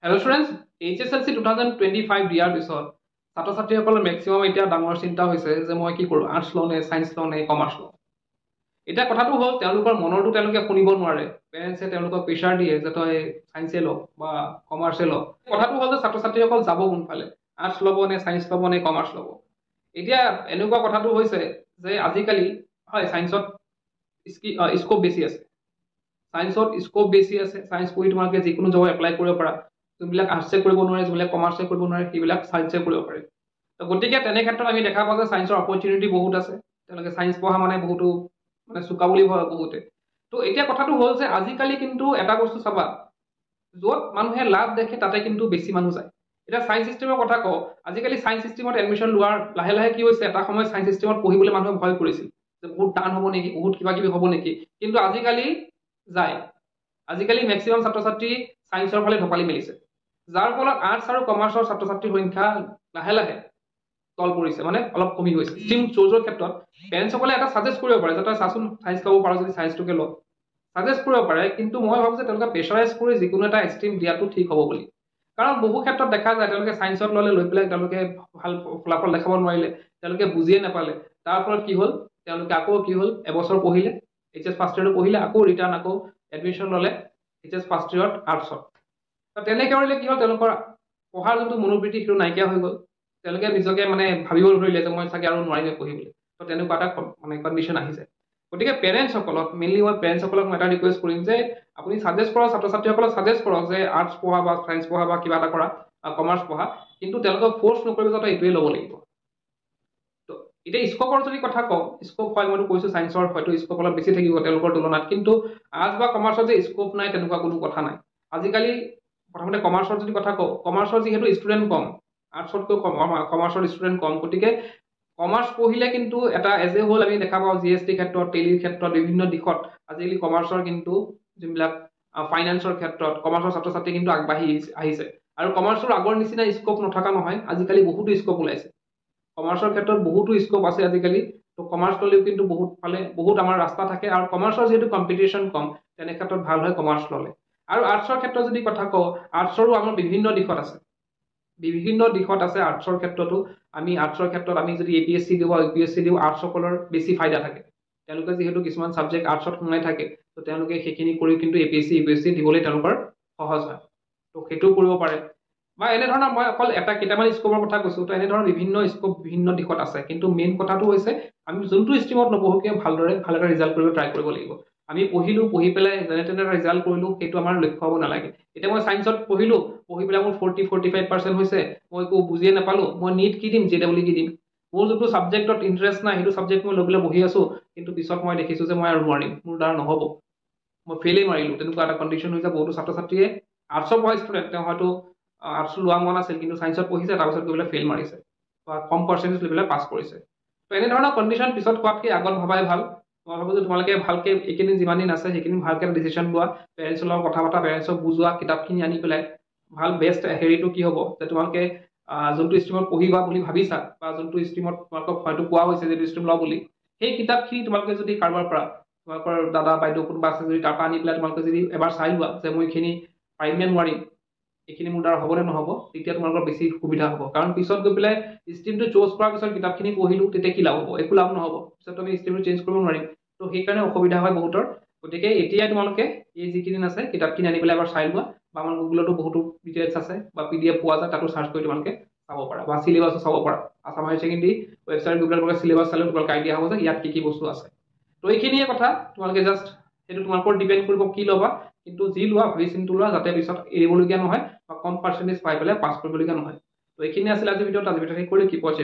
Hello students, HSLC 2025 দিয়াৰ পিছত ছাত্ৰ ছাত্ৰীসকলৰ মেক্সিমাম এতিয়া ডাঙৰ চিন্তা হৈছে যে মই কি কৰোঁ, আৰ্টছ লওঁ নে সায়েন্স লওঁ নে কমাৰ্চ লওঁ। এতিয়া কথাটো হ'ল তেওঁলোকৰ মনৰটো তেওঁলোকে শুনিব নোৱাৰে। পেৰেণ্টছে তেওঁলোকক প্ৰেছাৰ দিয়ে যে তই সায়েন্সে ল বা কমাৰ্চে ল। কথাটো হ'ল যে ছাত্ৰ ছাত্ৰীসকল যাব কোনফালে, আৰ্টছ ল'ব নে সায়েন্স ল'ব নে কমাৰ্চ ল'ব। এতিয়া এনেকুৱা কথাটো হৈছে যে আজিকালি হয় সায়েন্সত স্কোপ বেছি আছে। সায়েন্সত স্কোপ বেছি আছে, সায়েন্স পঢ়ি তোমালোকে যিকোনো জব এপ্লাই কৰিব পাৰা। যোনবিলাক আৰ্টছে কৰিব নোৱাৰে, যোনবিলাক কমাৰ্চে কৰিব নোৱাৰে, সেইবিলাক সায়েন্সে কৰিব পাৰে। তো গতিকে তেনে ক্ষেত্ৰত আমি দেখা পাওঁ যে সায়েন্সৰ অপৰচুনিটি বহুত আছে। তেওঁলোকে সায়েন্স পঢ়া মানে বহুতো মানে চোকা বুলি ভাবে বহুতে। তো এতিয়া কথাটো হ'ল যে আজিকালি কিন্তু এটা বস্তু চাবা, য'ত মানুহে লাভ দেখে তাতে কিন্তু বেছি মানুহ যায়। এতিয়া সায়েন্স চিষ্টেমৰ কথা কওঁ, আজিকালি সায়েন্স চিষ্টেমত এডমিশ্যন লোৱাৰ লাহে লাহে কি হৈছে, এটা সময়ত সায়েন্স চিষ্টেমত পঢ়িবলৈ মানুহে ভয় কৰিছিল যে বহুত টান হ'ব নেকি, বহুত কিবা কিবি হ'ব নেকি, কিন্তু আজিকালি যায়। আজিকালি মেক্সিমাম ছাত্ৰ ছাত্ৰী সায়েন্সৰ ফালে ঢপালি মেলিছে, যাৰ ফলত আৰ্টছ আৰু কমাৰ্চৰ ছাত্ৰ ছাত্ৰীৰ সংখ্যা লাহে লাহে তল পৰিছে, মানে অলপ কমি গৈছে। ষ্ট্ৰীম চুজৰ ক্ষেত্ৰত পেৰেণ্টছসকলে এটা সাজেষ্ট কৰিব পাৰে যে তই চাচোন সায়েন্স ল'ব পাৰ যদি সায়েন্সটোকে ল, সাজেষ্ট কৰিব পাৰে। কিন্তু মই ভাবোঁ যে তেওঁলোকে প্ৰেছাৰাইজ কৰি যিকোনো এটা ষ্ট্ৰীম দিয়াটো ঠিক হ'ব বুলি। কাৰণ বহু ক্ষেত্ৰত দেখা যায় তেওঁলোকে সায়েন্সত ল'লে, লৈ পেলাই তেওঁলোকে ভাল ফলাফল দেখাব নোৱাৰিলে, তেওঁলোকে বুজিয়ে নাপালে। তাৰ ফলত কি হ'ল, তেওঁলোকে আকৌ কি হ'ল, এবছৰ পঢ়িলে, HS ফাৰ্ষ্ট ইয়েৰটো পঢ়িলে, আকৌ ৰিটাৰ্ণ আকৌ এডমিশ্যন ল'লে HS ফাৰ্ষ্ট ইয়েৰত আৰ্টছত। তেনে কৰিলে কি হ'ল, তেওঁলোকৰ পঢ়াৰ যোনটো মনোবৃত্তি সেইটো নাইকিয়া হৈ গ'ল। তেওঁলোকে নিজকে মানে ভাবিব ধৰিলে যে মই চাগে আৰু নোৱাৰিমে পঢ়িবলৈ। তো তেনেকুৱা এটা মানে কণ্ডিশ্যন আহিছে। গতিকে পেৰেণ্টছসকলক, মেইনলি মই পেৰেণ্টছসকলক মই এটা ৰিকুৱেষ্ট কৰিম যে আপুনি সাজেষ্ট কৰক, ছাত্ৰ ছাত্ৰীসকলক সাজেষ্ট কৰক যে আৰ্টছ পঢ়া বা সায়েন্স পঢ়া বা কিবা এটা কৰা, কমাৰ্চ পঢ়া, কিন্তু তেওঁলোকক ফ'ৰ্চ নকৰিব যে এইটোৱে ল'ব লাগিব। তো এতিয়া স্কোপৰ যদি কথা কওঁ, স্কোপ হয় মইতো কৈছোঁ সায়েন্সৰ হয়তো স্কোপ অলপ বেছি থাকিব তেওঁলোকৰ তুলনাত, কিন্তু আৰ্টছ বা কমাৰ্চৰ যে স্কোপ নাই তেনেকুৱা কোনো কথা নাই। আজিকালি প্ৰথমতে কমাৰ্চৰ যদি কথা কওঁ, কমাৰ্চৰ যিহেতু ষ্টুডেণ্ট কম, আৰ্টছতকৈ কমাৰ্চৰ ষ্টুডেণ্ট কম, গতিকে কমাৰ্চ পঢ়িলে কিন্তু এটা এজ এ হোল আমি দেখা পাওঁ GST ক্ষেত্ৰত, টেলিৰ ক্ষেত্ৰত, বিভিন্ন দিশত আজিকালি কমাৰ্চৰ কিন্তু যোনবিলাক ফাইনেন্সৰ ক্ষেত্ৰত কমাৰ্চৰ ছাত্ৰ ছাত্ৰী কিন্তু আগবাঢ়ি আহিছে। আৰু কমাৰ্চৰ আগৰ নিচিনা স্কোপ নথকা নহয়, আজিকালি বহুতো স্কোপ ওলাইছে। কমাৰ্চৰ ক্ষেত্ৰত বহুতো স্কোপ আছে আজিকালি। তো কমাৰ্চ ল'লেও কিন্তু বহুত আমাৰ ৰাস্তা থাকে, আৰু কমাৰ্চৰ যিহেতু কম্পিটিশ্যন কম, তেনে ক্ষেত্ৰত ভাল হয় কমাৰ্চ ল'লে। আৰু আৰ্টছৰ ক্ষেত্ৰত যদি কথা কওঁ, আৰ্টছৰো আমাৰ বিভিন্ন দিশত আছে, বিভিন্ন দিশত আছে আৰ্টছৰ ক্ষেত্ৰতো। আমি আৰ্টছৰ ক্ষেত্ৰত আমি যদি APSC দিওঁ বা UPSC দিওঁ, আৰ্টছসকলৰ বেছি ফাইদা থাকে। তেওঁলোকে যিহেতু কিছুমান ছাবজেক্ট আৰ্টছত সোমাই থাকে, তো তেওঁলোকে সেইখিনি কৰি কিন্তু APSC UPSC দিবলৈ তেওঁলোকৰ সহজ হয়। তো সেইটোও কৰিব পাৰে। বা এনেধৰণৰ মই অকল কেইটামান স্কোপৰ কথা কৈছোঁ। তো এনেধৰণৰ বিভিন্ন স্কোপ বিভিন্ন দিশত আছে, কিন্তু মেইন কথাটো হৈছে আমি যোনটো ষ্ট্ৰীমত নপঢ়োঁ কিয় ভালদৰে ভাল এটা ৰিজাল্ট কৰিব ট্ৰাই কৰিব লাগিব। আমি পঢ়িলোঁ, পঢ়ি পেলাই যেনে তেনে ৰিজাল্ট কৰিলোঁ, সেইটো আমাৰ লক্ষ্য হ'ব নালাগে। এতিয়া মই সায়েন্সত পঢ়িলোঁ, পঢ়ি পেলাই মোৰ 40-45% হৈছে, মই একো বুজিয়ে নাপালোঁ, মই NEET কি দিম, JEE কি দিম, মোৰ যোনটো ছাবজেক্টত ইণ্টাৰেষ্ট নাই সেইটো ছাবজেক্ট মই লৈ পেলাই বহি আছোঁ, কিন্তু পিছত মই দেখিছোঁ যে মই আৰু নোৱাৰিম, মোৰ দ্বাৰা নহ'ব, মই ফেইলেই মাৰিলোঁ। তেনেকুৱা এটা কণ্ডিশ্যন হৈছে। বহুতো ছাত্ৰ ছাত্ৰীয়ে আৰ্টছৰ পঢ়া ষ্টুডেণ্ট, তেওঁ হয়তো আৰ্টছ লোৱা মন আছিল কিন্তু সায়েন্সত পঢ়িছে, তাৰপিছত গৈ পেলাই ফেইল মাৰিছে বা কম পাৰ্চেণ্টেজ লৈ পেলাই পাছ কৰিছে। তো এনেধৰণৰ কণ্ডিশ্যন পিছত হোৱাতকৈ আগত ভবাই ভাল। মই ভাবোঁ যে তোমালোকে ভালকৈ এইকেইদিন যিমান দিন আছে সেইখিনি ভালকৈ ডিচিশ্যন লোৱা, পেৰেণ্টছৰ লগত কথা পতা, পেৰেণ্টছক বুজোৱা, কিতাপখিনি আনি পেলাই ভাল বেষ্ট হেৰিটো কি হ'ব যে তোমালোকে যোনটো ষ্ট্ৰীমত পঢ়িবা বুলি ভাবিছা, বা যোনটো ষ্ট্ৰীমত তোমালোকক হয়তো কোৱা হৈছে যে ষ্ট্ৰীম লোৱা বুলি, সেই কিতাপখিনি তোমালোকে যদি কাৰোবাৰ পৰা, তোমালোকৰ দাদা বাইদেউ কোনোবা আছে যদি তাৰ পৰা আনি পেলাই তোমালোকে যদি এবাৰ চাই লোৱা যে মই এইখিনি পাৰিম নে নোৱাৰিম, এইখিনি মোৰ দ্বাৰা হ'বনে নহ'ব, তেতিয়া তোমালোকৰ বেছি সুবিধা হ'ব। কাৰণ পিছত গৈ পেলাই ষ্ট্ৰীমটো চুজ কৰাৰ পিছত কিতাপখিনি পঢ়িলোঁ, তেতিয়া কি লাভ হ'ব, একো লাভ নহ'ব। পিছত আমি ষ্ট্ৰীমটো চেঞ্জ কৰিব নোৱাৰিম। তো সেইকাৰণে অসুবিধা হয় বহুতৰ। গতিকে এতিয়াই তোমালোকে এই যিকেইদিন আছে কিতাপখিনি আনি পেলাই এবাৰ চাই লোৱা, বা আমাৰ গুগলতো বহুতো ডিটেইলছ আছে বা PDF পোৱা যায়, তাতো চাৰ্চ কৰি তোমালোকে চাব পাৰা, বা চিলেবাছো চাব পাৰা। আছাম হায়াৰ ছেকেণ্ডেৰী ৱেবছাইট গৈ পেলাই তোমালোকে চিলেবাছ চালেও তোমালোকে আইডিয়া হ'ব যে ইয়াত কি কি বস্তু আছে। তো এইখিনিয়ে কথা, তোমালোকে জাষ্ট সেইটো তোমাৰ ওপৰত ডিপেণ্ড কৰিব কি ল'বা, কিন্তু যি লোৱা ভাবি চিন্তি লোৱা, যাতে পিছত এৰিবলগীয়া নহয় বা কম পাৰ্চেণ্টেজ পাই পেলাই পাছ কৰিবলগীয়া নহয়। তো এইখিনি আছিল আজিৰ ভিডিঅ'ত। আজি ভিডিঅ'ত শেষ কৰি কি পোৱা